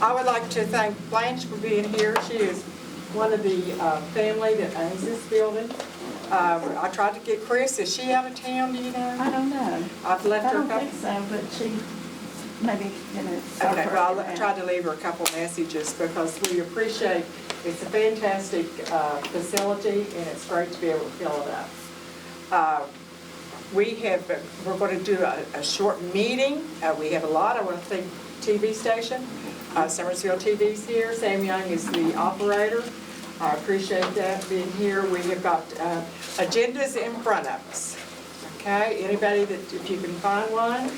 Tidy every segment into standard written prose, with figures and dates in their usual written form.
I would like to thank Blanche for being here. She is one of the family that owns this building. I tried to get Chris. Is she out of town, do you know? I don't know. I've left I her a don't couple. think so, but she maybe, Okay, well, I tried to leave her a couple messages because we appreciate, it's a fantastic facility and it's great to be able to fill it up. We're going to do a short meeting. We have a lot. I want to thank TV station. Summersville TV's here. Sam Young is the operator. I appreciate that being here. We have got agendas in front of us. Okay, anybody that, if you can find one.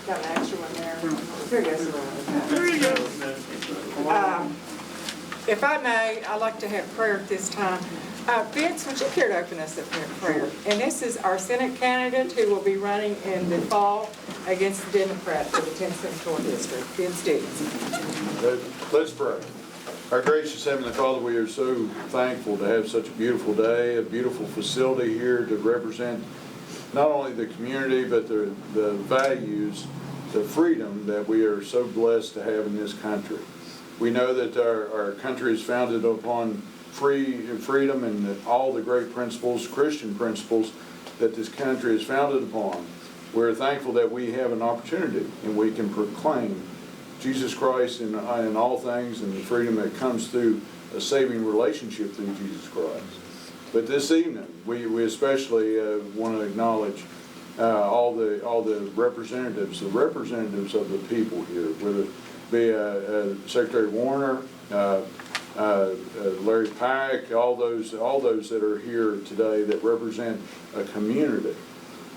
Got an extra one there. Here you go. If I may, I'd like to have prayer at this time. Vince, would you care to open us up in prayer? And this is our Senate candidate who will be running in the fall against the Democrat for the 10th Senatorial District. Vince Deeds. Let's pray. Our gracious Heavenly Father, we are so thankful to have such a beautiful day, a beautiful facility here to represent not only the community, but the values, the freedom that we are so blessed to have in this country. We know that our country is founded upon freedom and that all the great principles, Christian principles, that this country is founded upon. We're thankful that we have an opportunity and we can proclaim Jesus Christ in all things and the freedom that comes through a saving relationship through Jesus Christ. But this evening, we especially want to acknowledge all the representatives of the people here, whether it be Secretary Warner, Larry Pack, all those that are here today that represent a community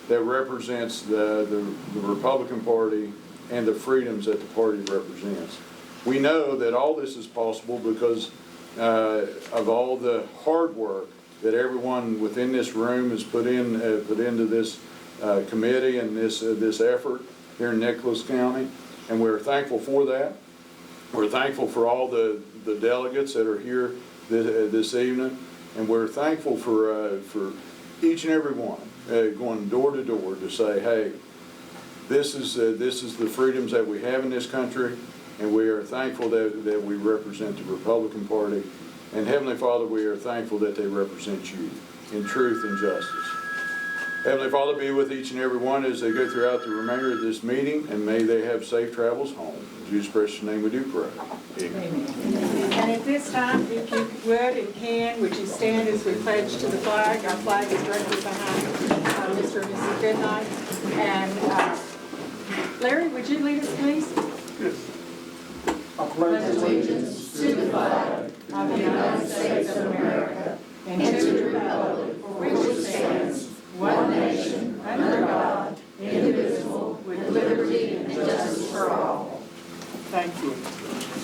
that represents the Republican Party and the freedoms that the party represents. We know that all this is possible because of all the hard work that everyone within this room has put into this committee and this effort here in Nicholas County, and we're thankful for that. We're thankful for all the delegates that are here this evening, and we're thankful for each and every one going door to door to say, hey, this is the freedoms that we have in this country, and we are thankful that we represent the Republican Party. And Heavenly Father, we are thankful that they represent you in truth and justice. Heavenly Father, be with each and every one as they go throughout the remainder of this meeting, and may they have safe travels home. In Jesus' precious name we do pray. Amen. And at this time, if you would and can, would you stand as we pledge to the flag? Our flag is directly behind Mr. and Mrs. Goodnight. And Larry, would you lead us, please? Yes. I pledge allegiance to the flag of the United States of America and to the republic for which it stands, one nation, under God, indivisible, with liberty and justice for all. Thank you.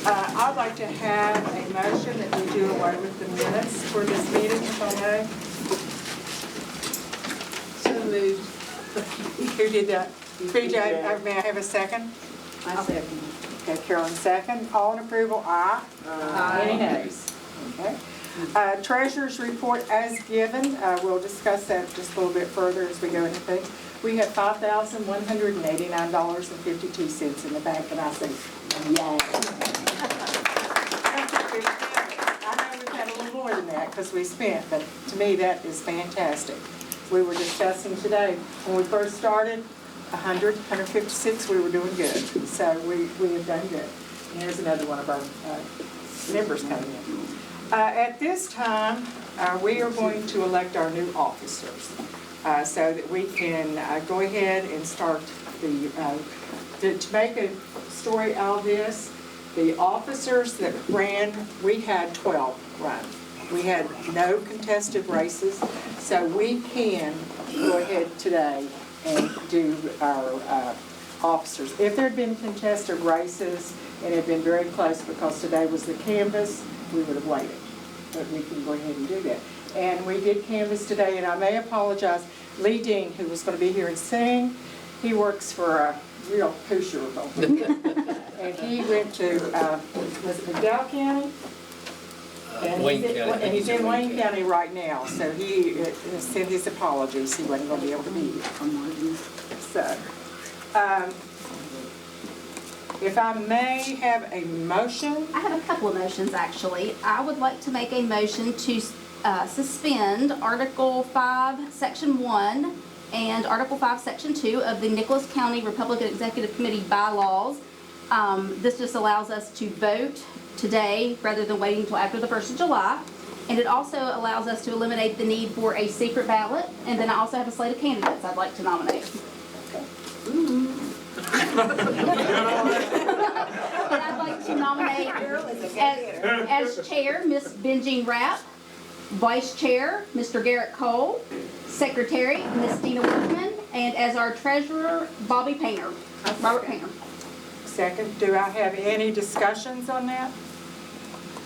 I'd like to have a motion that we do away with the minutes for this meeting, if I may. So moved. Who did that? BJ, may I have a second? I second. Okay, Carolyn, second. All in approval, aye. Aye. Any nays? Okay. Treasurer's report as given. We'll discuss that just a little bit further as we go into things. We have $5,189.52 in the bank, and I say, yay. I know we've had a little more than that because we spent, but to me that is fantastic. We were discussing today, when we first started, 156, we were doing good. So we have done good. And here's another one of our members coming in. At this time, we are going to elect our new officers so that we can go ahead and start to make a story out of this. The officers that ran, we had 12 run. We had no contested races, so we can go ahead today and do our officers. If there had been contested races and it had been very close because today was the canvass, we would have waited. But we can go ahead and do that. And we did canvass today, and I may apologize. Lee Dean, who was going to be here and sing, he works for a real pusher. And he went to, was it McDowell County? And Wayne he's in- County. And he's in Wayne County right now, so he sent his apologies, he wasn't gonna be able to be here. So, if I may have a motion, I have a couple of motions, actually. I would like to make a motion to suspend Article 5, Section 1, and Article 5, Section 2 of the Nicholas County Republican Executive Committee bylaws. This just allows us to vote today rather than waiting until after the 1st of July. And it also allows us to eliminate the need for a secret ballot. And then I also have a slate of candidates I'd like to nominate. And I'd like to nominate as chair, Miss Benjean Rapp, vice chair, Mr. Garrett Cole, secretary, Miss Dina Workman, and as our treasurer, Robert Painter. second, do I have any discussions on that?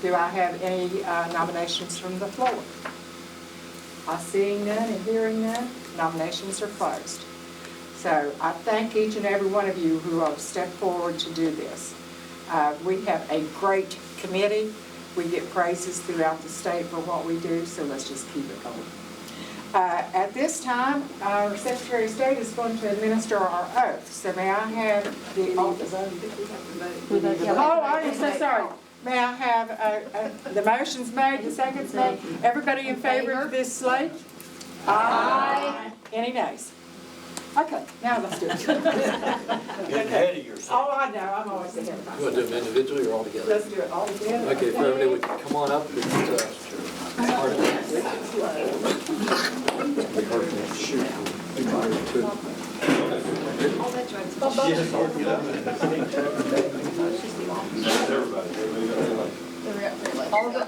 Do I have any nominations from the floor? I seeing none and hearing none, nominations are closed. So I thank each and every one of you who have stepped forward to do this. We have a great committee. We get praises throughout the state for what we do, so let's just keep it going. At this time, our Secretary of State is going to administer our oath. So may I have the office? Oh, I am so sorry. May I have the motions made, the seconds made? Everybody in favor of this slate? Aye. Any nays? Okay, now let's do it. Getting ahead of yourself. Oh, I know, I'm always ahead of You myself. want to do them individually or all together? Let's do it all together. Okay, if everybody would come on up.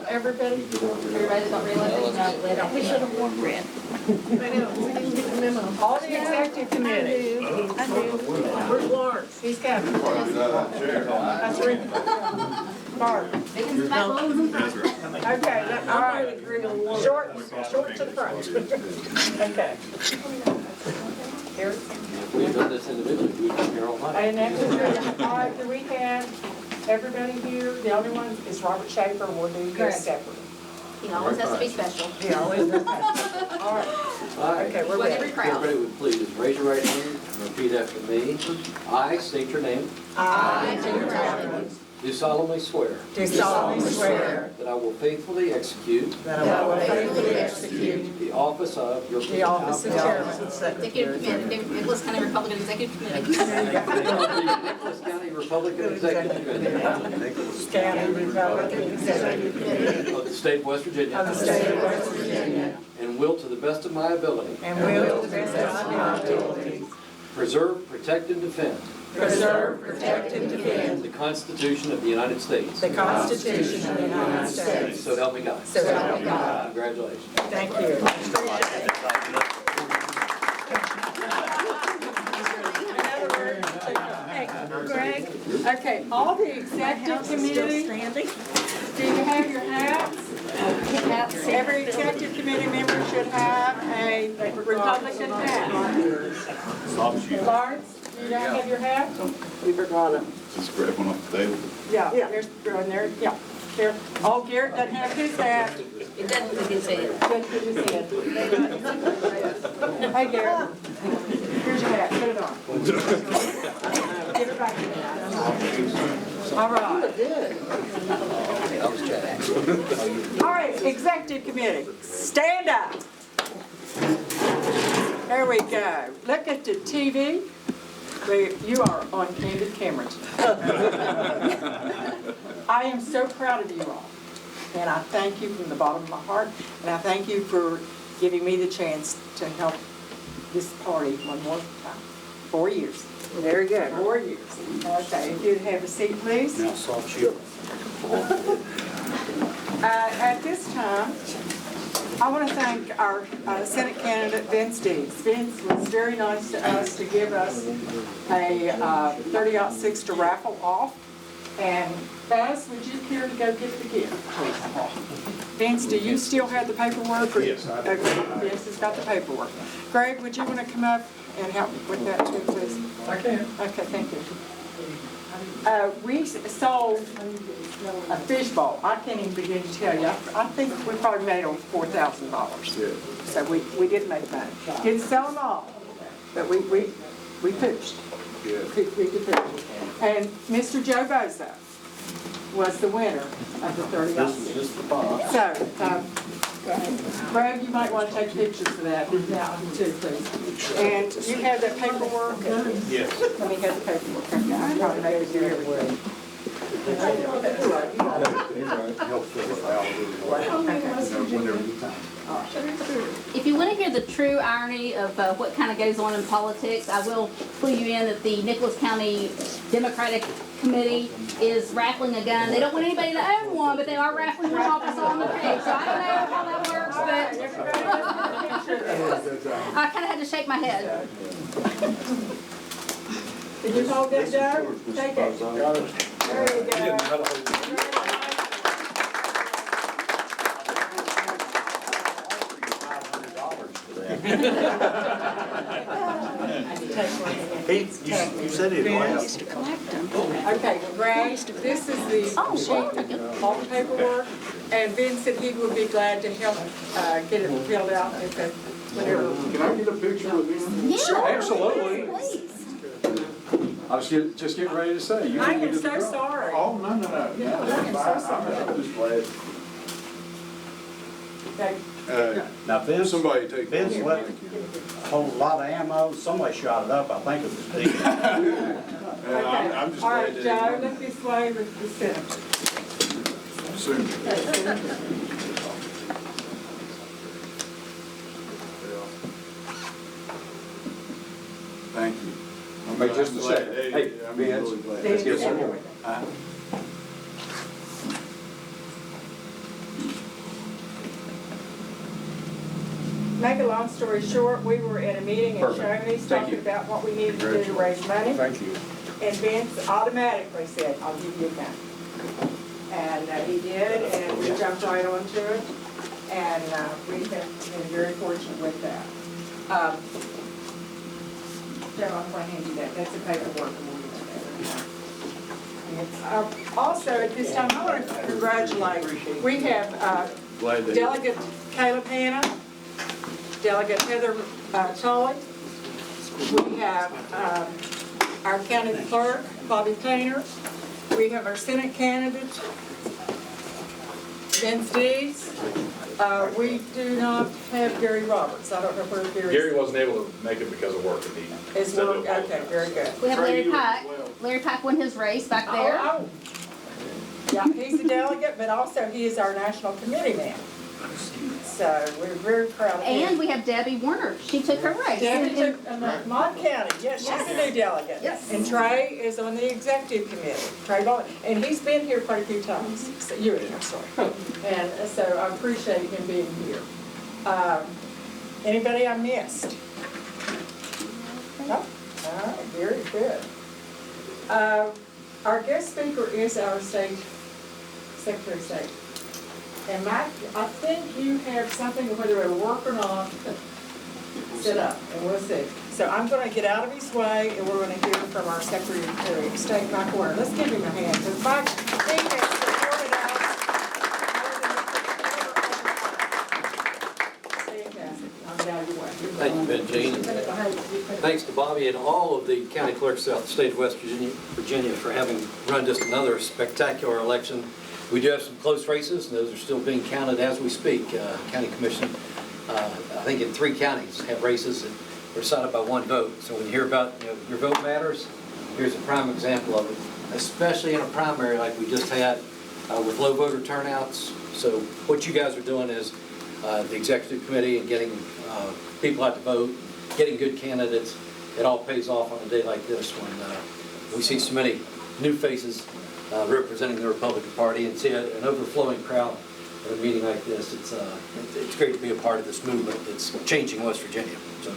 Everybody? Everybody's not reelected? We should have worn red. All the executive committee. Where's Lawrence? He's coming. That's Rick. Barb. Dickens, back rows. Okay, all right. Short to the front. Okay. Here. If we've done this individually, we'd be here all night. And next, all right, do we have everybody here? The only one is Robert Schaefer, we'll do Correct. this separately. He always has to be special. He always does that. All right, All right. okay, we're Like ready. every If crowd. everybody would please raise your right hand and repeat after me. I state your name. I Do solemnly swear do solemnly swear that I will faithfully execute that I will faithfully execute the office of your the office of chairman Executive Committee, Nicholas County Republican Executive Committee. Nicholas County Republican Executive Committee County Republican Executive Committee of the state of West Virginia. of the state of West Virginia, And will to the best of my ability and will to the best of my ability preserve, protect, and defend preserve, protect, and defend the Constitution of the United States. the Constitution of the United States. So help me God. So help me God. Congratulations. Thank you. Greg, Okay, all the executive still committee, standing. do you have your hats? Every executive committee member should have a Republican hat. Lawrence, you don't have your hat? We forgot him. Just grab one off the table. Yeah, there's, there, yeah. There. Oh, Garrett doesn't have his hat. It doesn't look his head. Doesn't put his head. Hey, Garrett. Here's your hat, put it on. Give it back to me. All right. That was Chad. All right, executive committee, stand up. There we go. Look at the TV. You are on candid camera today. I am so proud of you all. And I thank you from the bottom of my heart. And I thank you for giving me the chance to help this party one more time. 4 years. Very good. 4 years. Okay, if you'd have a seat, please. Now, soft shoe. At this time, I want to thank our Senate candidate, Vince Deeds. Vince was very nice to us to give us a 30-06 to raffle off. And Buzz, would you care to go get the gift, please? Vince, do you still have the paperwork? Yes, I do. Okay, Vince has got the paperwork. Greg, would you want to come up and help with that too, please? I can. Okay, thank you. We sold a fishbowl. I can't even begin to tell you. I think we probably made over $4,000. Yeah. So we did make money. Didn't sell them all, but we pushed. Yeah. We could push. And Mr. Joe Boza was the winner of the 30 This is just for fun. So, Brad, you might want to take pictures of that now too, please. And you have that paperwork? Yes. Let me get the paperwork. Okay, I probably made it do everything. If you want to hear the true irony of what kind of goes on in politics, I will clue you in that the Nicholas County Democratic Committee is raffling a gun. They don't want anybody to own one, but they are raffling one off us on the page. So I don't know how that works, but I kind of had to shake my head. Did you hold that, Joe? Take it. There you go. You said it last. Okay, Brad, this is the sheet, all the paperwork, and Ben said he would be glad to help get it filled out if it, whenever. Can I get a picture with him? Yeah, Sure, absolutely. please. I was just getting ready to say. You I need to am get the so girl. sorry. Oh, no. Yeah, I am so sorry. I'm just glad. Okay. Now, Vince, Somebody take. Vince left a whole lot of ammo. Somebody shot it up. I think it was Steve. I'm just All glad right, that. Joe, look this way with the senator. Soon. Thank you. Wait just a second. Hey, I'm Vince, really glad. let's get some more. Make a long story short, we were at a meeting in Perfect. Shoney's Thank talking you. about what we needed to do to raise money. Thank you. And Vince automatically said, I'll give you a gun. And he did, and we jumped right onto it. And we've been very fortunate with that. Joe, I'm going to hand you that. That's the paperwork. Also, at this time, I want to congratulate, we have Glad that. Delegate Caleb Hanna, Delegate Heather Tolley. We have our county clerk, Bobby Painter. We have our Senate candidate, Vince Dees. We do not have Gary Roberts. I don't know where Gary Gary is. wasn't able to make it because of work. And he His said work, to okay, very good. We have Trey, Larry you as Pack. well. Larry Pack won his race back there. Oh. Yeah, he's a delegate, but also he is our national committee man. So we're very proud of him. And we have Debbie Warner. She took her race. Debbie And- took Mont County, yes, she's a new delegate. Yes. And Trey is on the executive committee, Trey Bowman, and he's been here quite a few times, so I'm sorry. And so I appreciate him being here. Anybody I missed? No? All right, very good. Our guest speaker is our state Secretary of State. And Mike, I think you have something, whether it'll work or not, set up, and we'll see. So I'm going to get out of his way, and we're going to hear from our Secretary of State, Mike Warner. Let's give him a hand, because Mike, he has supported us. Fantastic. I'm out of your way. Thank you, Ben Jean, and thanks to Bobby and all of the county clerks throughout the state of West Virginia for having run just another spectacular election. We do have some close races, and those are still being counted as we speak. County Commission, I think in 3 counties have races that were decided by 1 vote. So when you hear about, your vote matters, here's a prime example of it, especially in a primary like we just had with low voter turnouts. So what you guys are doing is the executive committee and getting people out to vote, getting good candidates. It all pays off on a day like this when we see so many new faces representing the Republican Party and see an overflowing crowd at a meeting like this. It's great to be a part of this movement that's changing West Virginia. So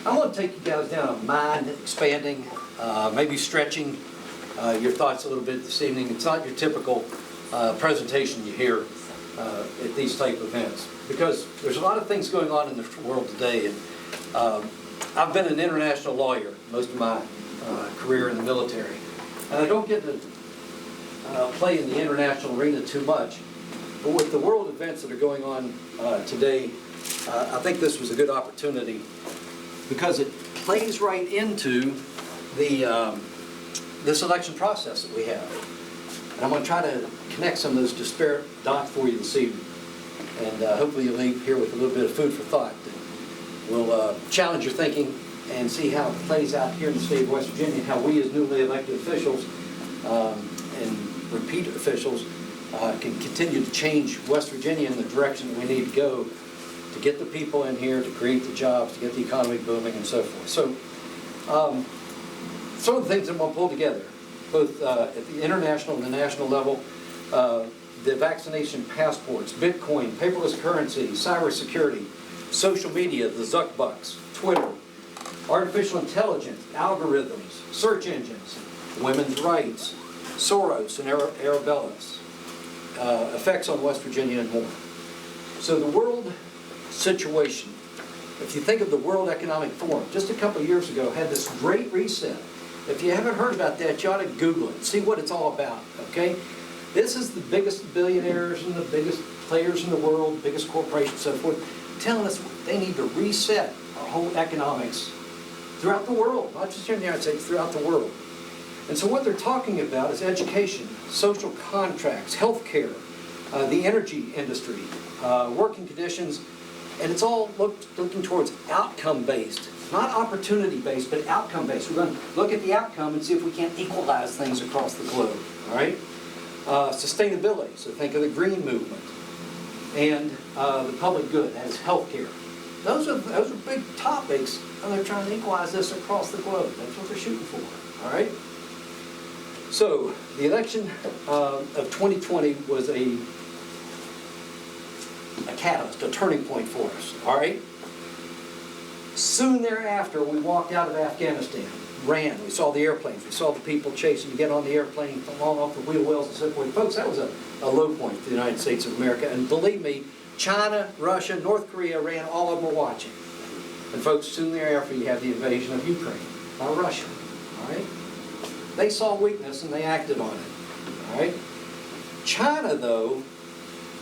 I'm going to take you guys down a mind expanding, maybe stretching your thoughts a little bit this evening. It's not your typical presentation you hear at these type of events, because there's a lot of things going on in the world today. And I've been an international lawyer most of my career in the military. And I don't get to play in the international arena too much, but with the world events that are going on today, I think this was a good opportunity because it plays right into the this election process that we have. And I'm going to try to connect some of those disparate dots for you this evening. And hopefully you'll leave here with a little bit of food for thought. We'll challenge your thinking and see how it plays out here in the state of West Virginia, how we as newly elected officials and repeat officials can continue to change West Virginia in the direction that we need to go to get the people in here, to create the jobs, to get the economy booming, and so forth. So some of the things I'm going to pull together, both at the international and the national level, the vaccination passports, Bitcoin, paperless currency, cybersecurity, social media, the Zuck Bucks, Twitter, artificial intelligence, algorithms, search engines, women's rights, Soros and Arabella's, effects on West Virginia and more. So the world situation, if you think of the World Economic Forum, just a couple of years ago had this great reset. If you haven't heard about that, you ought to Google it, see what it's all about, okay? This is the biggest billionaires and the biggest players in the world, biggest corporations, so forth, telling us they need to reset our whole economics throughout the world, not just here in the United States, throughout the world. And so what they're talking about is education, social contracts, healthcare, the energy industry, working conditions, and it's all looking towards outcome-based, not opportunity-based, but outcome-based. We're going to look at the outcome and see if we can't equalize things across the globe, all right? Sustainability, so think of the green movement, and the public good, that is healthcare. Those are big topics, and they're trying to equalize this across the globe. That's what they're shooting for, all right? So, the election of 2020 was a catalyst, a turning point for us, all right? Soon thereafter, we walked out of Afghanistan, ran, we saw the airplanes, we saw the people chasing to get on the airplane, falling off the wheel wells and so forth. Folks, that was a low point for the United States of America, and believe me, China, Russia, North Korea, Iran, all of them were watching. And folks, soon thereafter, you have the invasion of Ukraine by Russia, all right? They saw weakness and they acted on it, all right? China, though,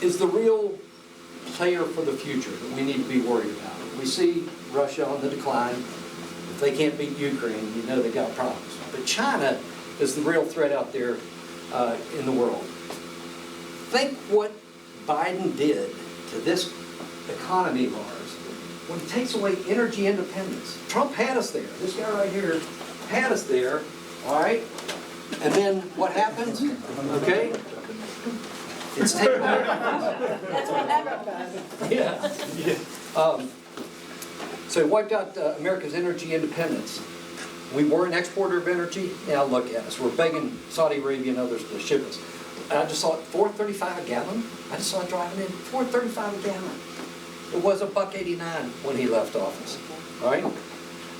is the real player for the future that we need to be worried about. We see Russia on the decline. If they can't beat Ukraine, you know they've got problems. But China is the real threat out there in the world. Think what Biden did to this economy of ours when he takes away energy independence. Trump had us there. This guy right here had us there, all right? And then what happens? Okay? It's taken away. That's what happened. Yeah. So what got America's energy independence? We were an exporter of energy. Now look at us. We're begging Saudi Arabia and others to ship us. I just saw it, $4.35 a gallon. I just saw it driving in, $4.35 a gallon. It was $1.89 when he left office. All right.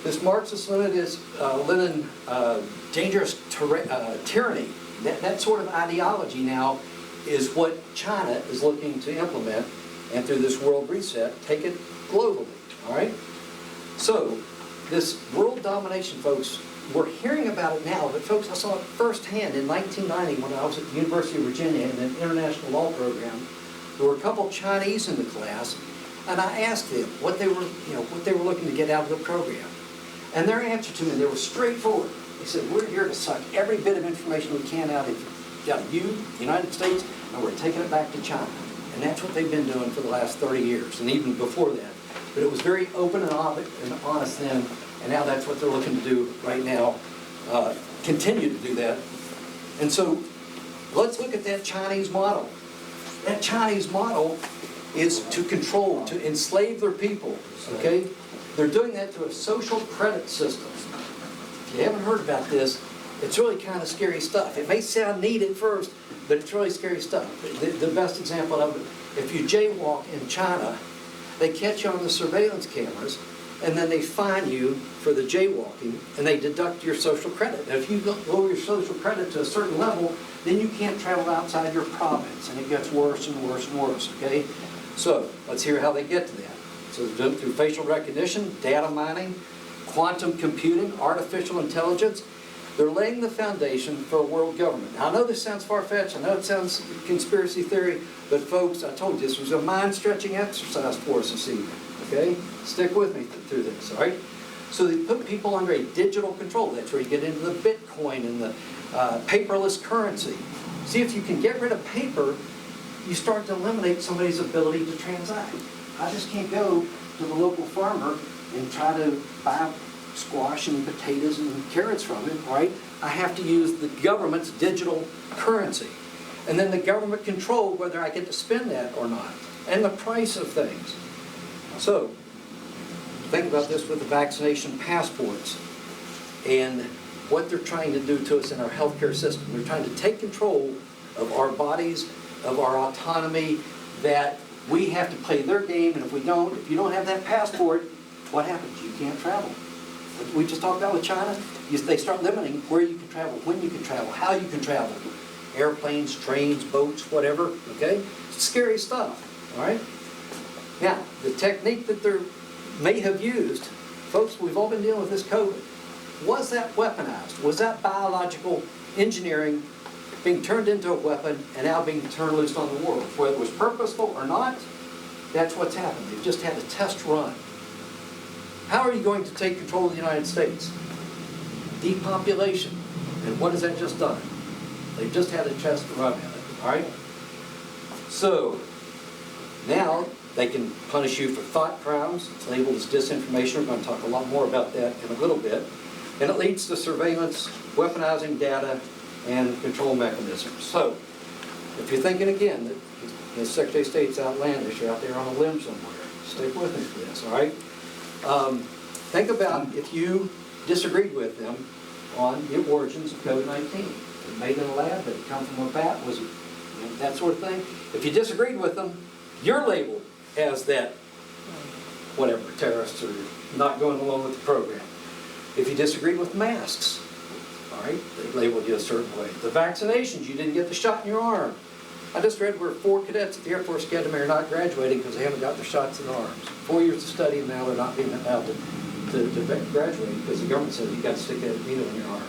This Marxist Lenin dangerous tyranny. That sort of ideology now is what China is looking to implement, and through this world reset, take it globally. All right. So this world domination, folks, we're hearing about it now, but folks, I saw it firsthand in 1990 when I was at the University of Virginia in an international law program. There were a couple Chinese in the class, and I asked them what they were looking to get out of the program. And their answer to me, they were straightforward. They said, we're here to suck every bit of information we can out of you, the United States, and we're taking it back to China. And that's what they've been doing for the last 30 years, and even before that. But it was very open and honest then, and now that's what they're looking to do right now, continue to do that. And so let's look at that Chinese model. That Chinese model is to control, to enslave their people, okay? They're doing that through a social credit system. If you haven't heard about this, it's really kind of scary stuff. It may sound neat at first, but it's really scary stuff. The best example of it, if you jaywalk in China, they catch you on the surveillance cameras, and then they fine you for the jaywalking, and they deduct your social credit. Now, if you lower your social credit to a certain level, then you can't travel outside your province, and it gets worse and worse and worse, okay? So, let's hear how they get to that. So they're doing it through facial recognition, data mining, quantum computing, artificial intelligence, They're laying the foundation for a world government. Now, I know this sounds far-fetched, I know it sounds conspiracy theory, but folks, I told you, this was a mind-stretching exercise for us this evening, okay? Stick with me through this, all right? So they put people under a digital control. That's where you get into the Bitcoin and the paperless currency. See, if you can get rid of paper, you start to eliminate somebody's ability to transact. I just can't go to the local farmer and try to buy squash and potatoes and carrots from him, right? I have to use the government's digital currency. And then the government control whether I get to spend that or not, and the price of things. So, think about this with the vaccination passports and what they're trying to do to us in our healthcare system. They're trying to take control of our bodies, of our autonomy, that we have to play their game, and if you don't have that passport, what happens? You can't travel. What we just talked about with China, they start limiting where you can travel, when you can travel, how you can travel. Airplanes, trains, boats, whatever, okay? It's scary stuff, all right? Now, the technique that they may have used, folks, we've all been dealing with this COVID. Was that weaponized? Was that biological engineering being turned into a weapon and now being turned loose on the world? Whether it was purposeful or not, that's what's happened. They've just had a test run. How are you going to take control of the United States? Depopulation. And what has that just done? They've just had a test run at it, all right? So, now they can punish you for thought crimes. It's labeled as disinformation. We're going to talk a lot more about that in a little bit. And it leads to surveillance, weaponizing data, and control mechanisms. So, if you're thinking again that the Secretary of State's outlandish, you're out there on a limb somewhere, stick with me for this, all right? Think about if you disagreed with them on the origins of COVID-19. It made in a lab, that it come from a bat, was that sort of thing. If you disagreed with them, you're labeled as that, whatever, terrorists or not going along with the program. If you disagreed with masks, all right, they labeled you a certain way. The vaccinations, you didn't get the shot in your arm. I just read where 4 cadets at the Air Force Academy are not graduating because they haven't got their shots in their arms. 4 years of study and now they're not being allowed to graduate because the government says you've got to stick that needle in your arm.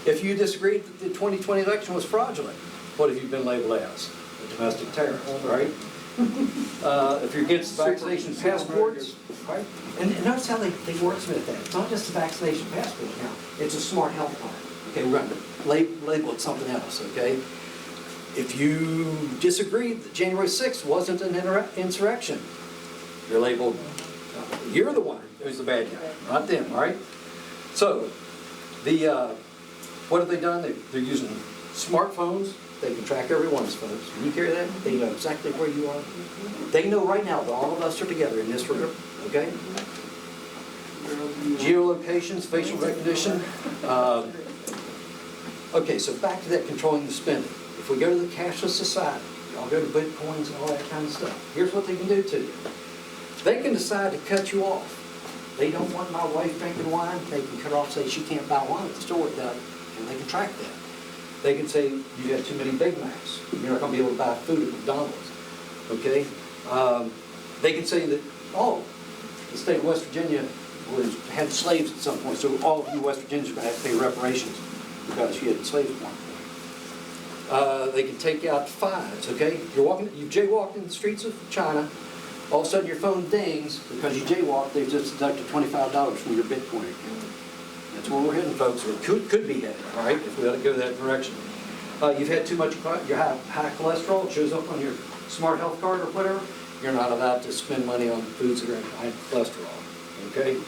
If you disagreed that the 2020 election was fraudulent, what have you been labeled as? A domestic terrorist, right? If you're against vaccination passports, right? And notice how they wordsmith that. It's not just a vaccination passport now. It's a smart health card. Okay, we're going to label it something else, okay? If you disagreed that January 6th wasn't an insurrection, you're labeled, you're the one who's the bad guy, not them, all right? So, what have they done? They're using smartphones. They can track everyone's phones. Can you carry that? They know exactly where you are. They know right now that all of us are together in this room, okay? Geolocations, facial recognition. Okay, so back to that controlling the spending. If we go to the cashless society, y'all go to Bitcoins and all that kind of stuff, here's what they can do to you. They can decide to cut you off. They don't want my wife drinking wine, they can cut off, say she can't buy wine at the store without it, and they can track that. They can say, you have too many Big Macs, you're not going to be able to buy food at McDonald's, okay? They can say that, oh, the state of West Virginia had slaves at some point, so all of you West Virginians are going to have to pay reparations because you had slaves at one point. They can take out fines, okay? You've jaywalked in the streets of China, all of a sudden your phone dings because you jaywalked, they've just deducted $25 from your Bitcoin account. That's where we're heading, folks, or could be headed, all right, if we let it go that direction. You've had too much, you have high cholesterol, it shows up on your smart health card or whatever, you're not allowed to spend money on foods that are high cholesterol, okay?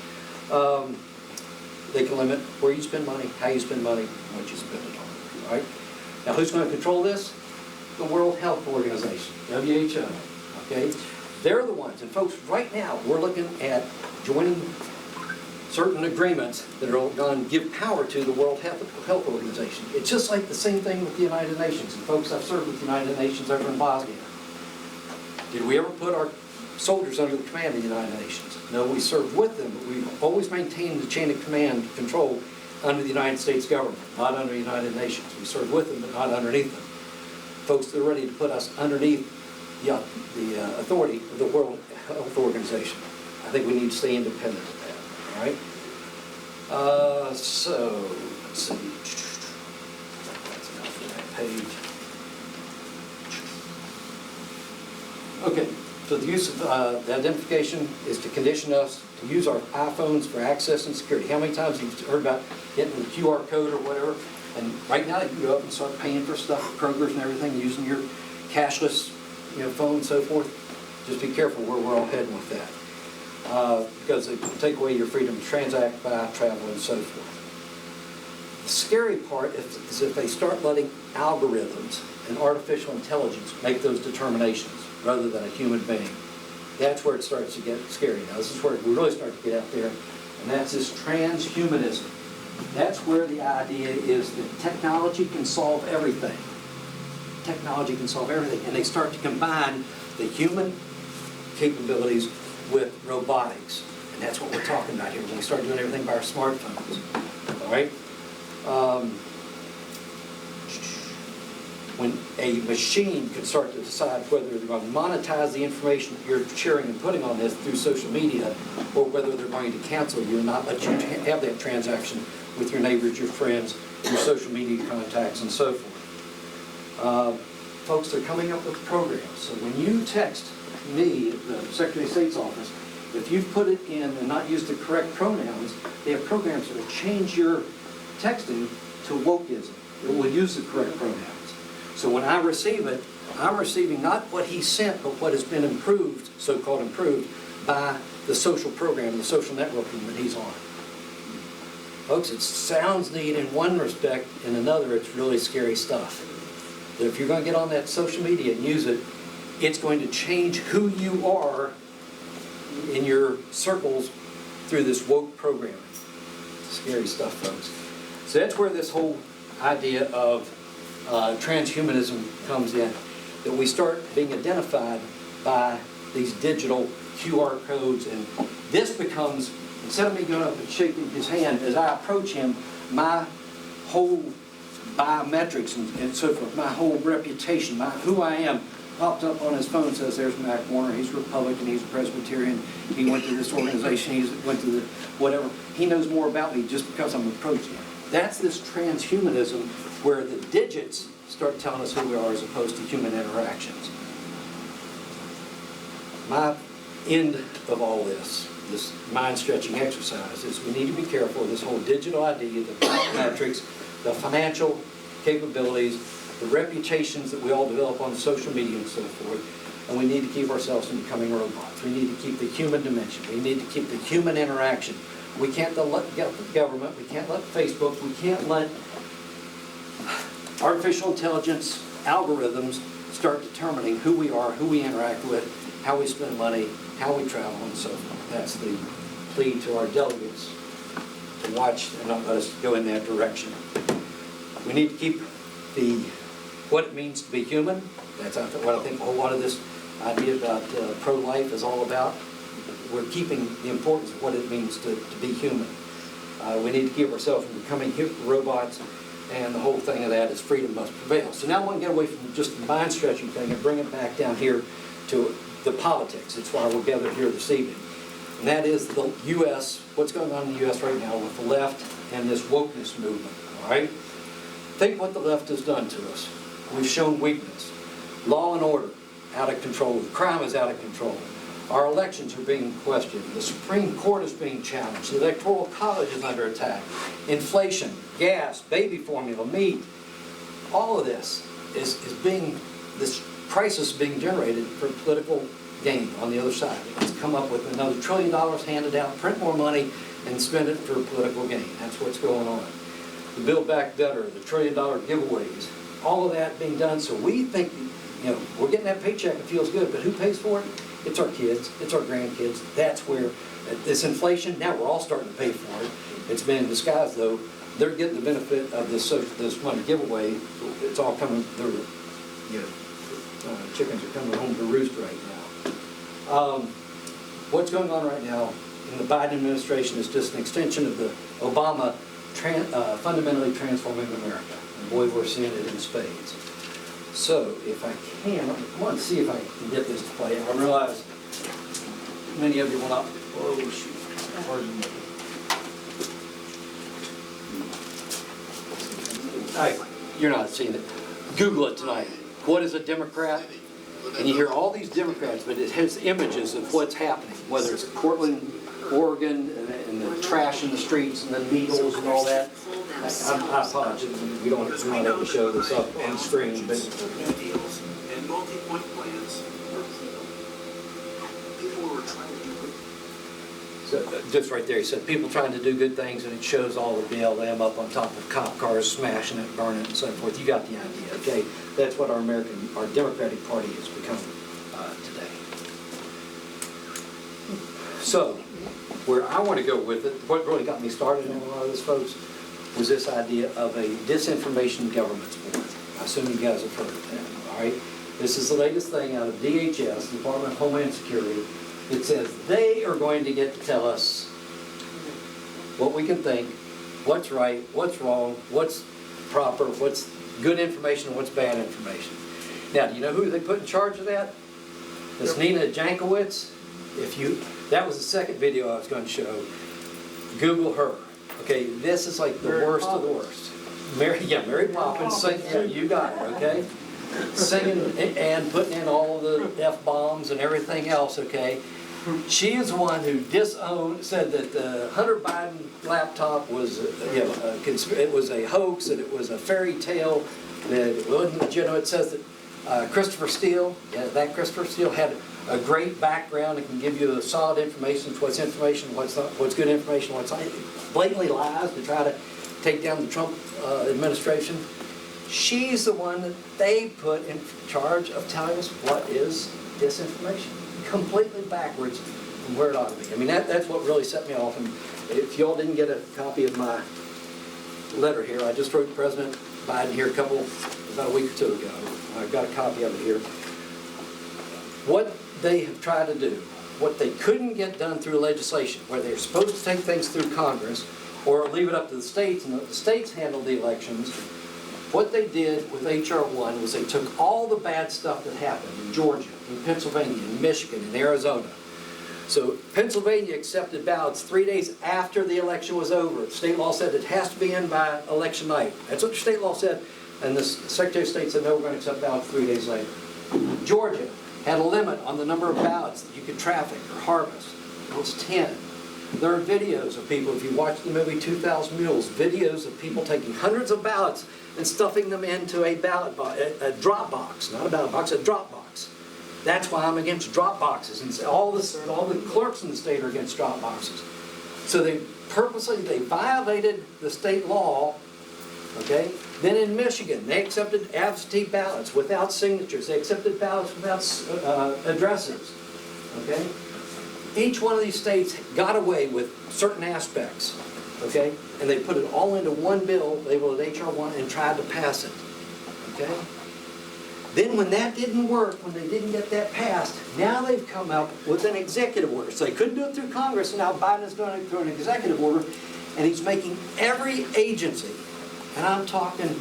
They can limit where you spend money, how you spend money, and what you spend it on, all right? Now, who's going to control this? The World Health Organization, WHO, okay? They're the ones, and folks, right now, we're looking at joining certain agreements that are going to give power to the World Health Organization. It's just like the same thing with the United Nations. And folks, I've served with the United Nations over in Bosnia. Did we ever put our soldiers under the command of the United Nations? No, we served with them, but we've always maintained the chain of command control under the United States government, not under the United Nations. We served with them, but not underneath them. Folks, they're ready to put us underneath the authority of the World Health Organization. I think we need to stay independent of that, all right? So, Let's see. That's enough for that page. Okay, so the use of the identification is to condition us to use our iPhones for access and security. How many times have you heard about getting the QR code or whatever? And right now you can go up and start paying for stuff, Kroger's and everything, using your cashless, phone and so forth. Just be careful where we're all heading with that. Because it can take away your freedom to transact, buy, travel, and so forth. The scary part is if they start letting algorithms and artificial intelligence make those determinations rather than a human being. That's where it starts to get scary. Now, this is where we really start to get out there, and that's this transhumanism. That's where the idea is that technology can solve everything. Technology can solve everything, and they start to combine the human capabilities with robotics. And that's what we're talking about here, when we start doing everything by our smartphones. All right? When a machine can start to decide whether they're going to monetize the information that you're sharing and putting on this through social media, or whether they're going to cancel you and not let you have that transaction with your neighbors, your friends, your social media contacts, and so forth. Folks, they're coming up with programs. So when you text me at the Secretary of State's office, if you've put it in and not used the correct pronouns, they have programs that will change your texting to wokeism. It will use the correct pronouns. So when I receive it, I'm receiving not what he sent, but what has been improved, so-called improved, by the social program, the social networking that he's on. Folks, it sounds neat in one respect, in another it's really scary stuff. That if you're going to get on that social media and use it, it's going to change who you are in your circles through this woke programming. Scary stuff, folks. So that's where this whole idea of transhumanism comes in, that we start being identified by these digital QR codes, and this becomes, instead of me going up and shaking his hand as I approach him, my whole biometrics and so forth, my whole reputation, who I am, popped up on his phone, says there's Mac Warner, he's a Republican, he's a Presbyterian, he went to this organization, he went to the whatever. He knows more about me just because I'm approaching him. That's this transhumanism where the digits start telling us who we are as opposed to human interactions. My end of all this mind-stretching exercise is we need to be careful of this whole digital idea, the biometrics, the financial capabilities, the reputations that we all develop on social media and so forth, and we need to keep ourselves from becoming robots. We need to keep the human dimension. We need to keep the human interaction. We can't let the government, we can't let Facebook, we can't let artificial intelligence algorithms start determining who we are, who we interact with, how we spend money, how we travel, and so forth. That's the plea to our delegates to watch and not let us go in that direction. We need to keep what it means to be human. That's what I think a whole lot of this idea about pro-life is all about. We're keeping the importance of what it means to be human. We need to keep ourselves from becoming robots, and the whole thing of that is freedom must prevail. So now I want to get away from just the mind-stretching thing and bring it back down here to the politics. It's why we're gathered here this evening. And that is the U.S., what's going on in the U.S. right now with the left and this wokeness movement, all right? Think what the left has done to us. We've shown weakness. Law and order, out of control. Crime is out of control. Our elections are being questioned. The Supreme Court is being challenged. The Electoral College is under attack. Inflation, gas, baby formula, meat. All of this is being, this crisis being generated for political gain on the other side. It's come up with another $1 trillion handed out, print more money, and spend it for political gain. That's what's going on. The Build Back Better, the $1 trillion giveaways, all of that being done. So we think, we're getting that paycheck, it feels good, but who pays for it? It's our kids, it's our grandkids. That's where this inflation, now we're all starting to pay for it. It's been in disguise though. They're getting the benefit of this money giveaway. It's all coming, chickens are coming home to roost right now. What's going on right now in the Biden administration is just an extension of the Obama fundamentally transforming America. And boy, we're seeing it in spades. So, if I can, I want to see if I can get this to play. I realize many of you will not. Oh, shoot. You're not seeing it. Google it tonight. What is a Democrat? And you hear all these Democrats, but it has images of what's happening, whether it's Portland, Oregon, and the trash in the streets, and the needles and all that. I apologize, we don't have to show this up on screen, but and multi-point plans for people who are trying to do good. just right there, he said, people trying to do good things, and it shows all the BLM up on top of cop cars, smashing it, burning it, and so forth. You got the idea, okay? That's what our Democratic Party has become today. So, where I want to go with it, what really got me started on a lot of this, folks, was this idea of a disinformation governance board. I assume you guys have heard of that, all right? This is the latest thing out of DHS, Department of Homeland Security. It says they are going to get to tell us what we can think, what's right, what's wrong, what's proper, what's good information, and what's bad information. Now, do you know who they put in charge of that? It's Nina Jankowicz. That was the second video I was going to show. Google her. Okay, this is like the worst of the worst. Mary Poppins, you got it, okay? Singing and putting in all the F-bombs and everything else, okay? She is the one who said that the Hunter Biden laptop was, it was a hoax, that it was a fairy tale, that it wasn't legitimate. It says that Christopher Steele, that Christopher Steele had a great background and can give you the solid information, what's good information, what's not. Blatantly lies to try to take down the Trump administration. She's the one that they put in charge of telling us what is disinformation. Completely backwards from where it ought to be. I mean, that's what really set me off. And if y'all didn't get a copy of my letter here, I just wrote President Biden here about a week or two ago. I've got a copy of it here. What they have tried to do, what they couldn't get done through legislation, where they're supposed to take things through Congress or leave it up to the states and let the states handle the elections, what they did with H.R. 1 was they took all the bad stuff that happened in Georgia, in Pennsylvania, in Michigan, in Arizona. So Pennsylvania accepted ballots 3 days after the election was over. State law said it has to be in by election night. That's what the state law said. And the Secretary of State said, no, we're going to accept ballots 3 days later. Georgia had a limit on the number of ballots that you could traffic or harvest. It was 10. There are videos of people, if you watch the movie 2,000 Mules, videos of people taking hundreds of ballots and stuffing them into a ballot box, a drop box, not a ballot box, a drop box. That's why I'm against drop boxes, and all the clerks in the state are against drop boxes. So they violated the state law, okay? Then in Michigan, they accepted absentee ballots without signatures. They accepted ballots without addresses, okay? Each one of these states got away with certain aspects, okay? And they put it all into one bill, labeled H.R. 1, and tried to pass it, okay? Then when that didn't work, when they didn't get that passed, now they've come up with an executive order. So they couldn't do it through Congress, and now Biden is doing it through an executive order, and he's making every agency, and I'm talking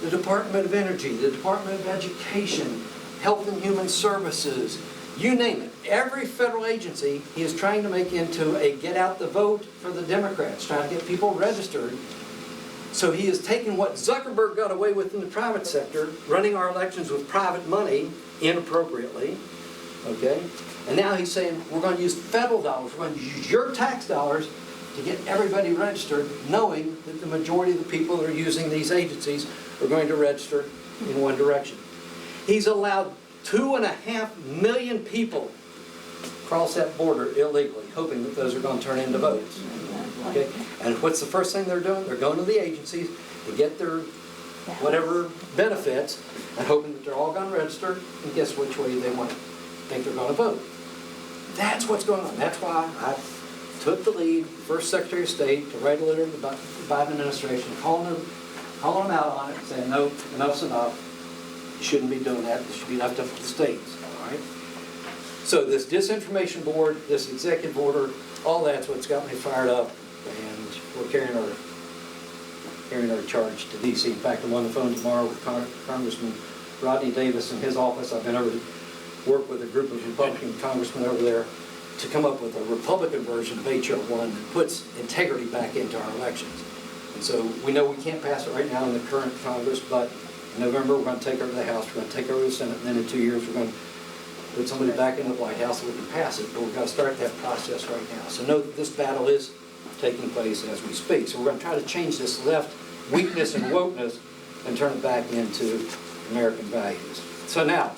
the Department of Energy, the Department of Education, Health and Human Services, you name it. Every federal agency he is trying to make into a get out the vote for the Democrats, trying to get people registered. So he has taken what Zuckerberg got away with in the private sector, running our elections with private money inappropriately, okay? And now he's saying we're going to use federal dollars, we're going to use your tax dollars to get everybody registered, knowing that the majority of the people that are using these agencies are going to register in one direction. He's allowed 2.5 million people cross that border illegally, hoping that those are going to turn into votes. Okay? And what's the first thing they're doing? They're going to the agencies to get their whatever benefits and hoping that they're all going to register and guess which way they think they're going to vote. That's what's going on. That's why I took the lead, first Secretary of State, to write a letter to the Biden administration, calling them out on it, saying, no, enough's enough. You shouldn't be doing that. This should be left up to the states. All right? So this disinformation board, this executive order, all that's what's got me fired up, and we're carrying our charge to D.C. In fact, I'm on the phone tomorrow with Congressman Rodney Davis in his office. I've been over to work with a group of Republican congressmen over there to come up with a Republican version of H.R. 1 that puts integrity back into our elections. And so we know we can't pass it right now in the current Congress, but in November, we're going to take over the House, we're going to take over the Senate, and then in 2 years, we're going to put somebody back in the White House and we can pass it, but we've got to start that process right now. So know that this battle is taking place as we speak. So we're going to try to change this left weakness and wokeness and turn it back into American values. So now,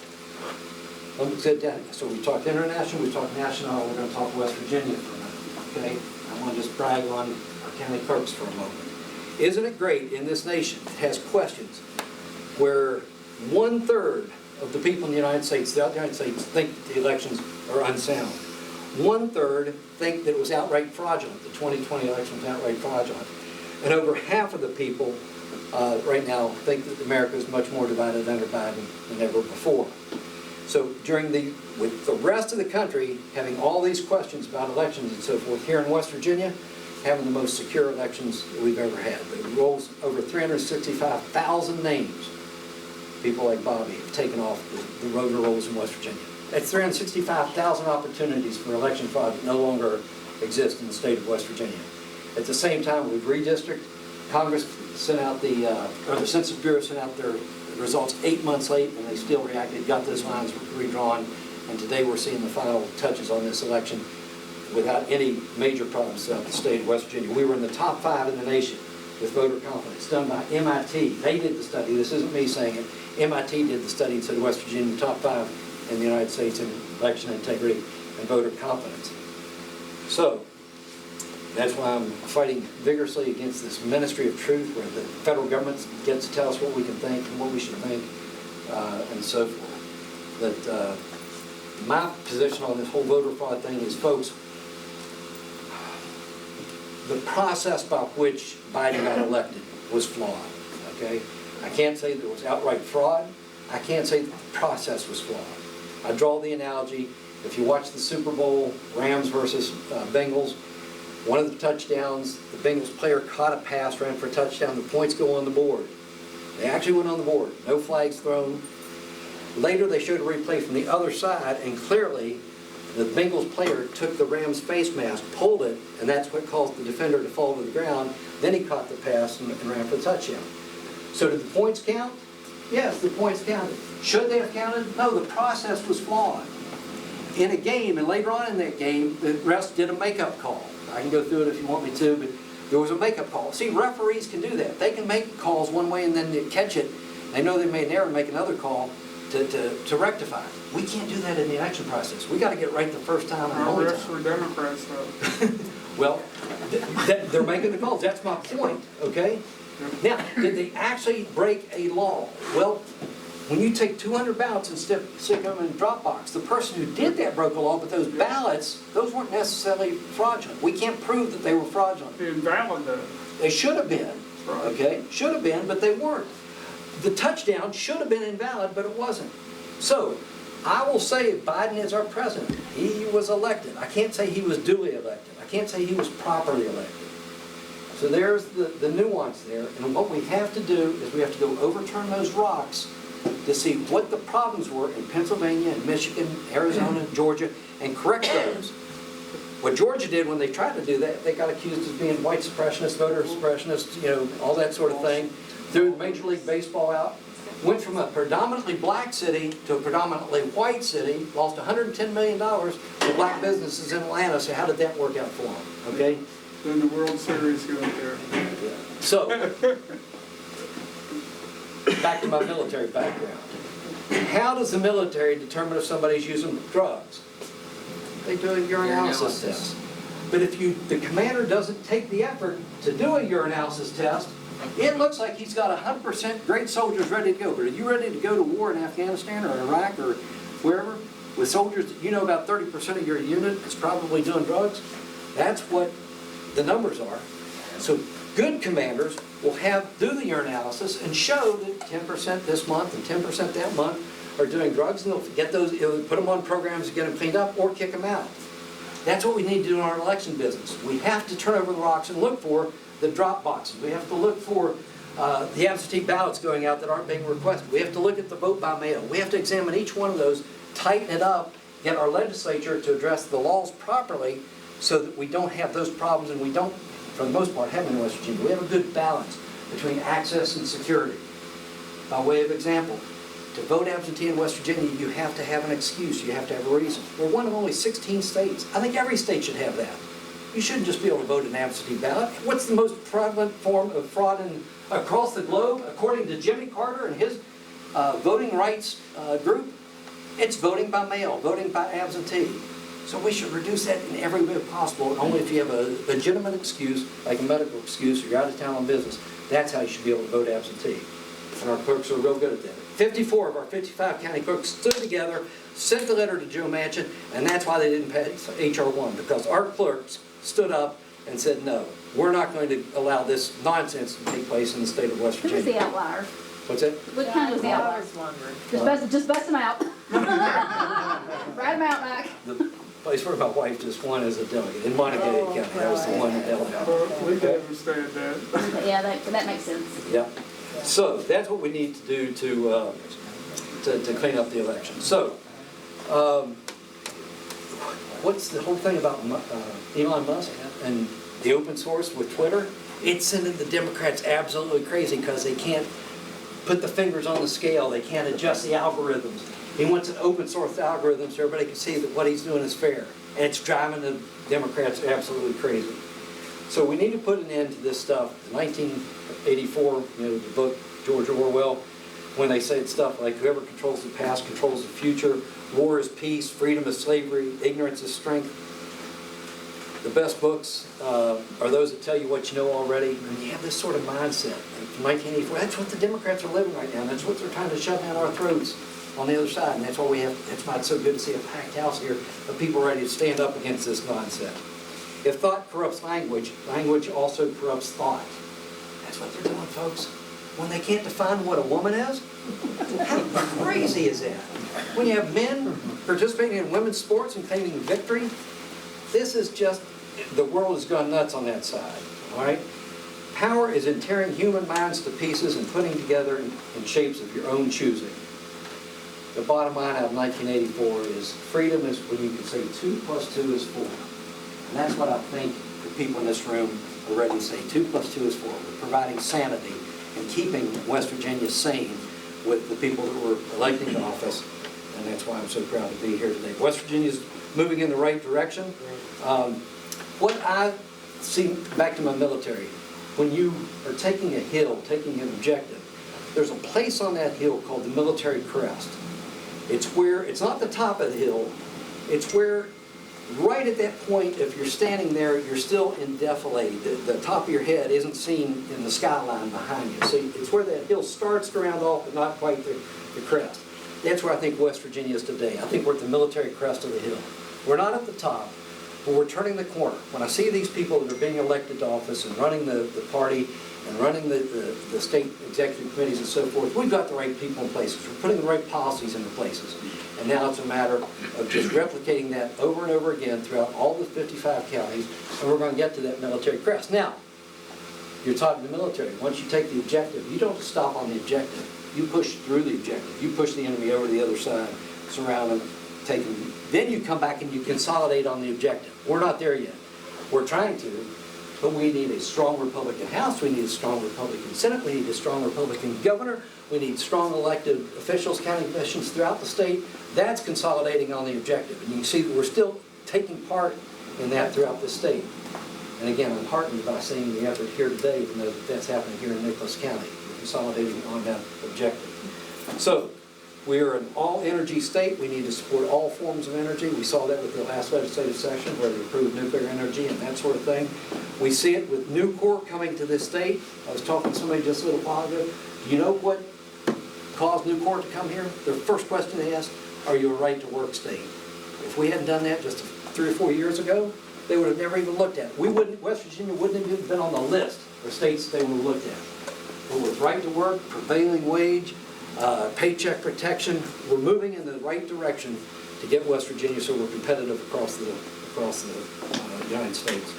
let's get down. So we talked international, we talked national, we're going to talk West Virginia for a minute, okay? I want to just brag on our county clerks for a moment. Isn't it great in this nation that has questions where 1/3 of the people in the United States, throughout the United States, think that the elections are unsound. 1/3 think that it was outright fraudulent. The 2020 election was outright fraudulent. And over half of the people right now think that America is much more divided under Biden than ever before. So with the rest of the country having all these questions about elections and so forth, here in West Virginia, having the most secure elections that we've ever had. The rolls over 365,000 names. People like Bobby have taken off the voter rolls in West Virginia. That's 365,000 opportunities for election fraud that no longer exist in the state of West Virginia. At the same time, we've redistricted. Congress sent out or the Census Bureau sent out their results 8 months late, and they still reacted, got those lines redrawn, and today we're seeing the final touches on this election without any major problems throughout the state of West Virginia. We were in the top 5 in the nation with voter confidence, done by MIT. They did the study. This isn't me saying it. MIT did the study and said West Virginia in the top 5 in the United States in election integrity and voter confidence. So that's why I'm fighting vigorously against this ministry of truth where the federal government gets to tell us what we can think and what we should think and so forth. But my position on this whole voter fraud thing is, folks, the process by which Biden got elected was flawed, okay? I can't say that it was outright fraud. I can't say that the process was flawed. I draw the analogy, if you watch the Super Bowl, Rams versus Bengals, one of the touchdowns, the Bengals player caught a pass, ran for a touchdown, the points go on the board. They actually went on the board, no flags thrown. Later they showed a replay from the other side, and clearly the Bengals player took the Rams face mask, pulled it, and that's what caused the defender to fall to the ground. Then he caught the pass and ran for the touchdown. So did the points count? Yes, the points counted. Should they have counted? No, the process was flawed. In a game, and later on in that game, the refs did a makeup call. I can go through it if you want me to, but there was a makeup call. See, referees can do that. They can make calls one way and then they catch it. They know they made an error and make another call to rectify it. We can't do that in the election process. We got to get right the first time and the only time. Refs are Democrats, though. Well, they're making the calls. That's my point, okay? Now, did they actually break a law? Well, when you take 200 ballots and stick them in a drop box, the person who did that broke a law, but those ballots, those weren't necessarily fraudulent. We can't prove that they were fraudulent. Invalid, though. They should have been, okay? Should have been, but they weren't. The touchdown should have been invalid, but it wasn't. So, I will say Biden is our president. He was elected. I can't say he was duly elected. I can't say he was properly elected. So there's the nuance there. And what we have to do is we have to go overturn those rocks to see what the problems were in Pennsylvania and Michigan, Arizona, Georgia, and correct those. What Georgia did when they tried to do that, they got accused of being white suppressionists, voter suppressionists, you know, all that sort of thing. Threw Major League Baseball out. Went from a predominantly black city to a predominantly white city, lost $110 million to black businesses in Atlanta. So how did that work out for them? Okay? Then the World Series go there. So, back to my military background. How does the military determine if somebody's using drugs? They do a urinalysis test. But if the commander doesn't take the effort to do a urinalysis test, it looks like he's got 100% great soldiers ready to go. But are you ready to go to war in Afghanistan or Iraq or wherever with soldiers that you know about 30% of your unit is probably doing drugs? That's what the numbers are. So good commanders will do the urinalysis and show that 10% this month and 10% that month are doing drugs, and they'll get those, put them on programs to get them cleaned up or kick them out. That's what we need to do in our election business. We have to turn over the rocks and look for the drop boxes. We have to look for the absentee ballots going out that aren't being requested. We have to look at the vote by mail. We have to examine each one of those, tighten it up, get our legislature to address the laws properly so that we don't have those problems and we don't for the most part, have in West Virginia. We have a good balance between access and security. By way of example, to vote absentee in West Virginia, you have to have an excuse. You have to have a reason. We're one of only 16 states. I think every state should have that. You shouldn't just be able to vote an absentee ballot. What's the most prevalent form of fraud across the globe, according to Jimmy Carter and his voting rights group? It's voting by mail, voting by absentee. So we should reduce that in every way possible. Only if you have a legitimate excuse, like a medical excuse, or you're out of town on business, that's how you should be able to vote absentee. And our clerks are real good at that. 54 of our 55 county clerks stood together, sent a letter to Joe Manchin, and that's why they didn't pass H.R. 1, because our clerks stood up and said, no, we're not going to allow this nonsense to take place in the state of West Who was Virginia. the outlier? What's that? What county was the I outlier? was wondering. Just bust them out. Write them out, Mac. The place where my wife just won as a delegate, in Montague County. That was the one that held out. We can understand that. Yeah, that makes sense. Yeah. So that's what we need to do to clean up the election. So, what's the whole thing about Elon Musk and the open source with Twitter? It's sending the Democrats absolutely crazy because they can't put the fingers on the scale. They can't adjust the algorithms. He wants an open source algorithm so everybody can see that what he's doing is fair. And it's driving the Democrats absolutely crazy. So we need to put an end to this stuff. 1984, the book George Orwell, when they said stuff like whoever controls the past controls the future, war is peace, freedom is slavery, ignorance is strength. The best books are those that tell you what you know already. And you have this sort of mindset. From 1984, that's what the Democrats are living right now. That's what they're trying to shove down our throats on the other side. And that's why that's why it's so good to see a packed house here of people ready to stand up against this nonsense. If thought corrupts language, language also corrupts thought. That's what they're doing, folks. When they can't define what a woman is, how crazy is that? When you have men participating in women's sports and claiming victory, this is just, the world has gone nuts on that side, all right? Power is in tearing human minds to pieces and putting together in shapes of your own choosing. The bottom line out of 1984 is freedom is when you can say 2 + 2 is 4. And that's what I think the people in this room are ready to say. 2 + 2 is 4. We're providing sanity and keeping West Virginia sane with the people that were elected to office. And that's why I'm so proud to be here today. West Virginia is moving in the right direction. What I see, back to my military, when you are taking a hill, taking an objective, there's a place on that hill called the Military Crest. It's not the top of the hill, it's where right at that point, if you're standing there, you're still in defilade. The top of your head isn't seen in the skyline behind you. So it's where that hill starts to round off, but not quite the crest. That's where I think West Virginia is today. I think we're at the military crest of the hill. We're not at the top, but we're turning the corner. When I see these people that are being elected to office and running the party and running the state executive committees and so forth, we've got the right people in places. We're putting the right policies into places. And now it's a matter of just replicating that over and over again throughout all the 55 counties, and we're going to get to that military crest. Now, you're taught in the military, once you take the objective, you don't stop on the objective. You push through the objective. You push the enemy over to the other side, surround them, take them. Then you come back and you consolidate on the objective. We're not there yet. We're trying to, but we need a strong Republican House. We need a strong Republican Senate. We need a strong Republican governor. We need strong elected officials, county commissions throughout the state. That's consolidating on the objective. And you can see that we're still taking part in that throughout the state. And again, I'm heartened by seeing the effort here today, even though that's happening here in Nicholas County. We're consolidating on that objective. So, we are an all-energy state. We need to support all forms of energy. We saw that with the last legislative session where they approved nuclear energy and that sort of thing. We see it with Nucor coming to this state. I was talking to somebody just a little while ago. Do you know what caused Nucor to come here? Their first question they asked, are you a right-to-work state? If we hadn't done that just 3 or 4 years ago, they would have never even looked at it. West Virginia wouldn't have been on the list of states they would have looked at. But with right-to-work, prevailing wage, paycheck protection, we're moving in the right direction to get West Virginia so we're competitive across the United States.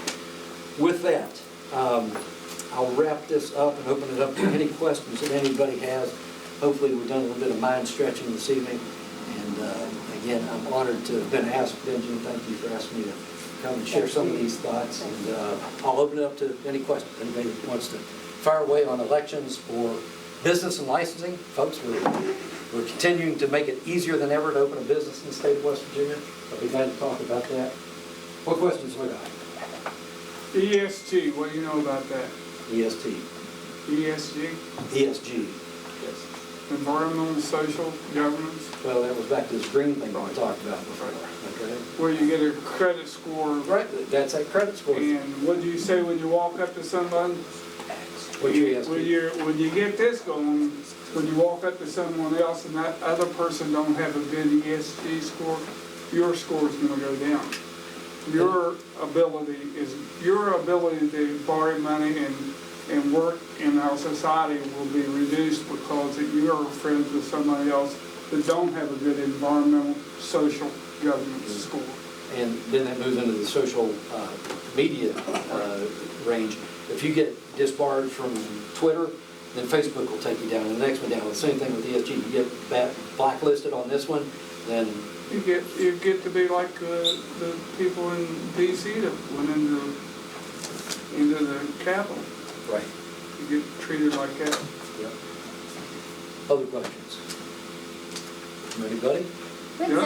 With that, I'll wrap this up and open it up to any questions that anybody has. Hopefully we've done a little bit of mind stretching this evening. And again, I'm honored to have been asked, Benjamin, thank you for asking me to come and share some of these thoughts. And I'll open it up to any questions. Anybody that wants to fire away on elections or business and licensing. Folks, we're continuing to make it easier than ever to open a business in the state of West Virginia. I'll be glad to talk about that. What questions we got? ESG, what do you know about that? EST. ESG, ESG. Yes. environmental and social governance, Well, that was back to this green thing we talked about before. Okay. where you get a credit score. Right, that's that credit score. And what do you say when you walk up to somebody? What you ESG? When you get this going, when you walk up to someone else and that other person don't have a good ESG score, your score is gonna go down. Your ability to borrow money and work in our society will be reduced because you are friends with somebody else that don't have a good environmental, social governance score. And then that moves into the social media range. If you get disbarred from Twitter, then Facebook will take you down, and the next one down. The same thing with ESG. You get blacklisted on this one, then You get to be like the people in DC that went into the Capitol. right. You get treated like that. Yep. Other questions? From anybody? The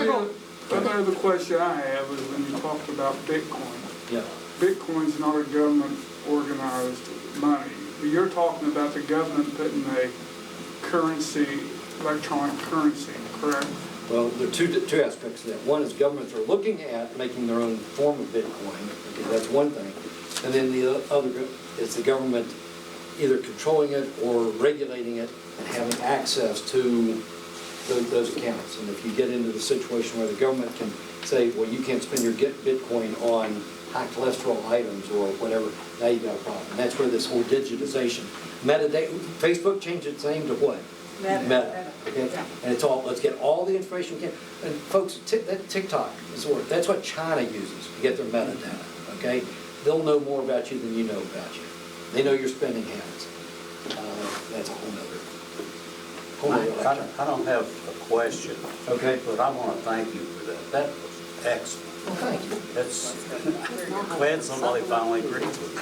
other question I have is when you talked about Bitcoin. Yeah. Bitcoin's not a government organized money. You're talking about the government putting a currency, electronic currency, correct? Well, there are two aspects to that. One is governments are looking at making their own form of Bitcoin. Okay, that's one thing. And then the other is the government either controlling it or regulating it and having access to those accounts. And if you get into the situation where the government can say, well, you can't spend your Bitcoin on high cholesterol items or whatever, now you've got a problem. And that's where this whole digitization, metadata, Facebook changed its name to what? Meta. Okay? And it's all, let's get all the information we can. And folks, that TikTok is what, that's what China uses to get their metadata. Okay? They'll know more about you than you know about you. They know your spending habits. That's a whole nother lecture. I don't have a question. Okay. But I want to thank you for that. That was excellent. Well, thank you. That's, glad somebody finally agreed with me.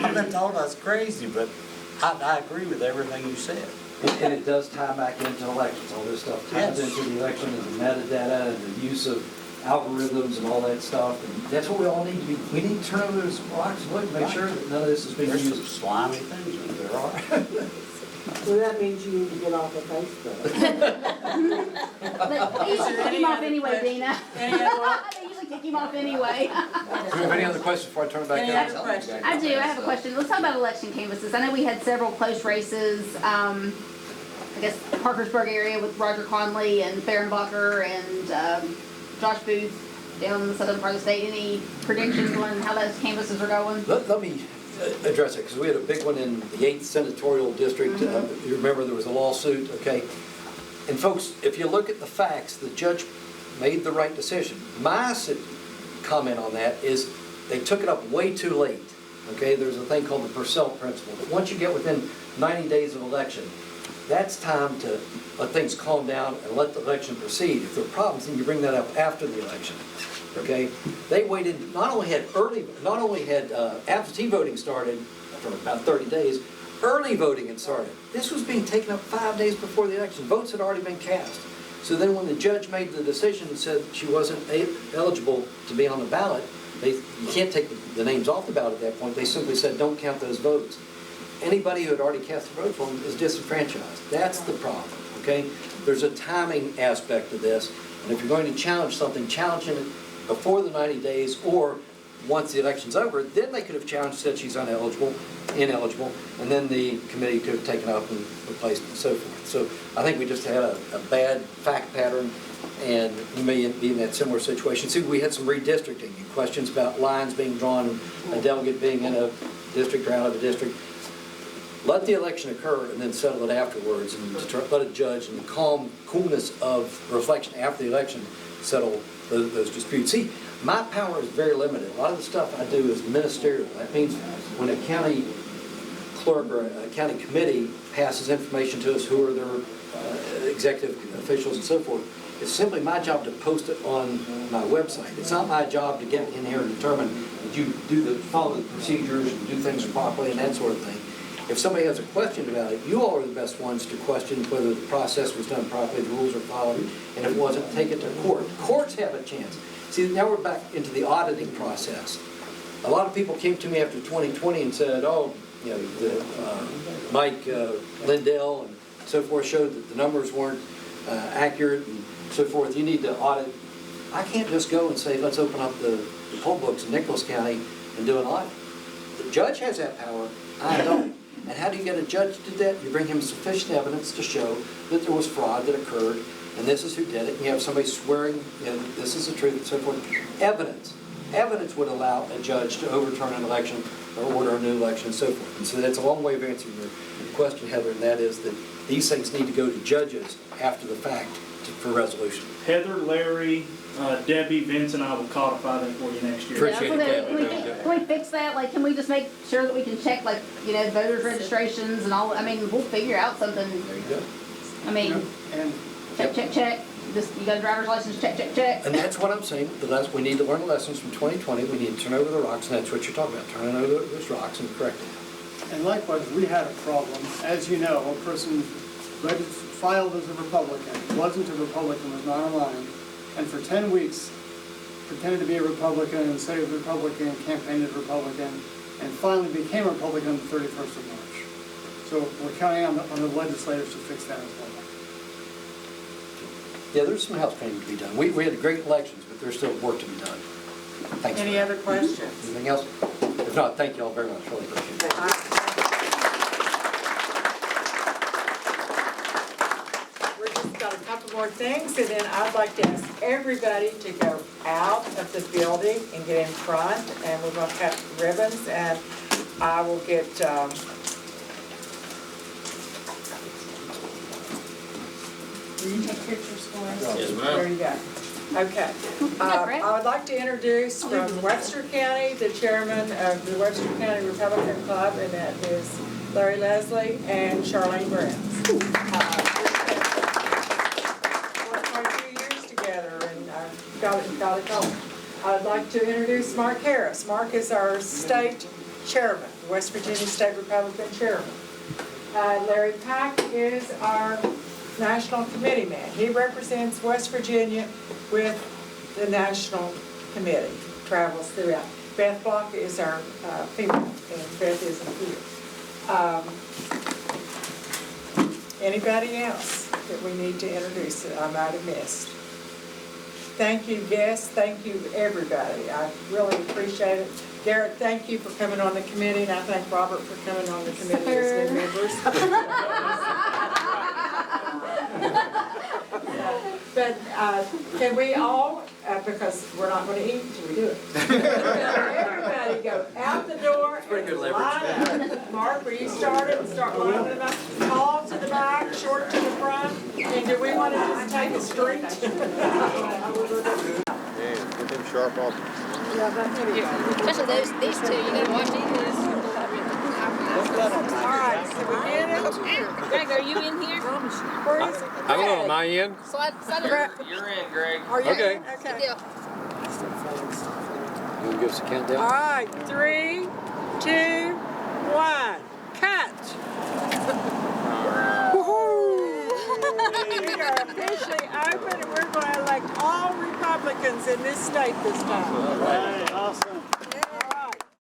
I've been told I was crazy, but I agree with everything you said. And it does tie back into elections. All this stuff ties into the election and the metadata and the use of algorithms and all that stuff. And that's what we all need to be. We need to turn over those rocks and look and make sure that none of this is being There's some used. slimy things in there. There are. Well, that means you need to get off of Facebook. But they usually kick him off anyway, Dina. They usually kick him off anyway. Do we have any other questions before I turn it back over? I do, I have a question. Let's talk about election canvases. I know we had several close races, I guess Parkersburg area with Roger Conley and Fehrenbacher and Josh Booth down in the southern part of the state. Any predictions on how those canvases are going? Let me address it, because we had a big one in the 8th Senatorial District. You remember there was a lawsuit, okay? And folks, if you look at the facts, the judge made the right decision. My comment on that is they took it up way too late, okay? There's a thing called the Purcell principle. That once you get within 90 days of election, that's time to let things calm down and let the election proceed. If there are problems, then you bring that up after the election. Okay, they waited. Not only had absentee voting started for about 30 days, early voting had started. This was being taken up 5 days before the election. Votes had already been cast. So then, when the judge made the decision and said she wasn't eligible to be on the ballot, you can't take the names off the ballot at that point. They simply said, don't count those votes. Anybody who had already cast a vote for them is disenfranchised. That's the problem. Okay, there's a timing aspect to this, and if you're going to challenge something, challenge it before the 90 days, or once the election's over, then they could have challenged, said she's ineligible, and then the committee could have taken up and replaced and so forth. So I think we just had a bad fact pattern, and we may be in that similar situation. See, we had some redistricting, questions about lines being drawn, a delegate being in a district or out of a district. Let the election occur and then settle it afterwards, and let a judge in the coolness of reflection after the election settle those disputes. See, my power is very limited. A lot of the stuff I do is ministerial. That means when a county clerk or a county committee passes information to us, who are their executive officials and so forth, It's simply my job to post it on my website. It's not my job to get in here and determine that you follow the procedures and do things properly and that sort of thing. If somebody has a question about it, you all are the best ones to question whether the process was done properly, the rules are followed, and if it wasn't, take it to court. Courts have a chance. See, now we're back into the auditing process. A lot of people came to me after 2020 and said, oh, you know, Mike Lindell and so forth showed that the numbers weren't accurate and so forth. You need to audit. I can't just go and say, let's open up the poll books in Nicholas County and do an audit. The judge has that power. I don't. And how do you get a judge to do that? You bring him sufficient evidence to show that there was fraud that occurred, and this is who did it. And you have somebody swearing, you know, that this is the truth, and so forth. Evidence. Evidence would allow a judge to overturn an election or order a new election and so forth. And so that's a long way of answering your question, Heather, and that is that these things need to go to judges after the fact for resolution. Heather, Larry, Debbie, Vince, and I will codify that for you next year. Appreciate it, Can we fix that? Like, can we just make sure that we can check, like, you know, voters registrations and all? I mean, we'll figure out something. There you go. I mean, And check. Just, you got a driver's license, check. And that's what I'm saying. We need to learn the lessons from 2020. We need to turn over the rocks, and that's what you're talking about, turning over those rocks and correcting it. And likewise, we had a problem. As you know, a person filed as a Republican, wasn't a Republican, was not aligned, and for 10 weeks pretended to be a Republican and said he was a Republican, campaigned as a Republican, and finally became a Republican on the 31st of March. So we're counting on the legislators to fix that as well. Yeah, there's some house cleaning to be done. We had great elections, but there's still work to be done. Thanks. Any other questions? Anything else? If not, thank you all very much. Really appreciate it. We've just got a couple more things, and then I'd like to ask everybody to go out of the building and get in front, and we're going to cut ribbons, and I will get, will you take pictures for us? Yes, ma'am. There you go. Okay. I would like to introduce from Webster County, the chairman of the Webster County Republican Club, and that is Larry Leslie and Charlene Brents. Worked quite a few years together and got it going. I'd like to introduce Mark Harris. Mark is our state chairman, the West Virginia State Republican chairman. Larry Pack is our national committee man. He represents West Virginia with the national committee, travels throughout. Beth Block is our female, and Beth isn't here. Anybody else that we need to introduce that I might have missed? Thank you, guests. Thank you, everybody. I really appreciate it. Garrett, thank you for coming on the committee, and I thank Robert for coming on the committee as new members. But can we all, because we're not going to eat until we do it. Everybody go out the door and line up. Mark, will you start it and start lining them up? Tall to the back, short to the front. And do we want to just take a street? Yeah, get them sharp off. Especially these two, you gotta watch these. All right, so we get it. Greg, are you in here? Where is it? I don't know, am I in? Slide it. You're in, Greg. Are you Okay. in? Good Okay. deal. You want to give us a countdown? All right, 3, 2, 1, cut. We are officially open, and we're going to elect all Republicans in this state this time.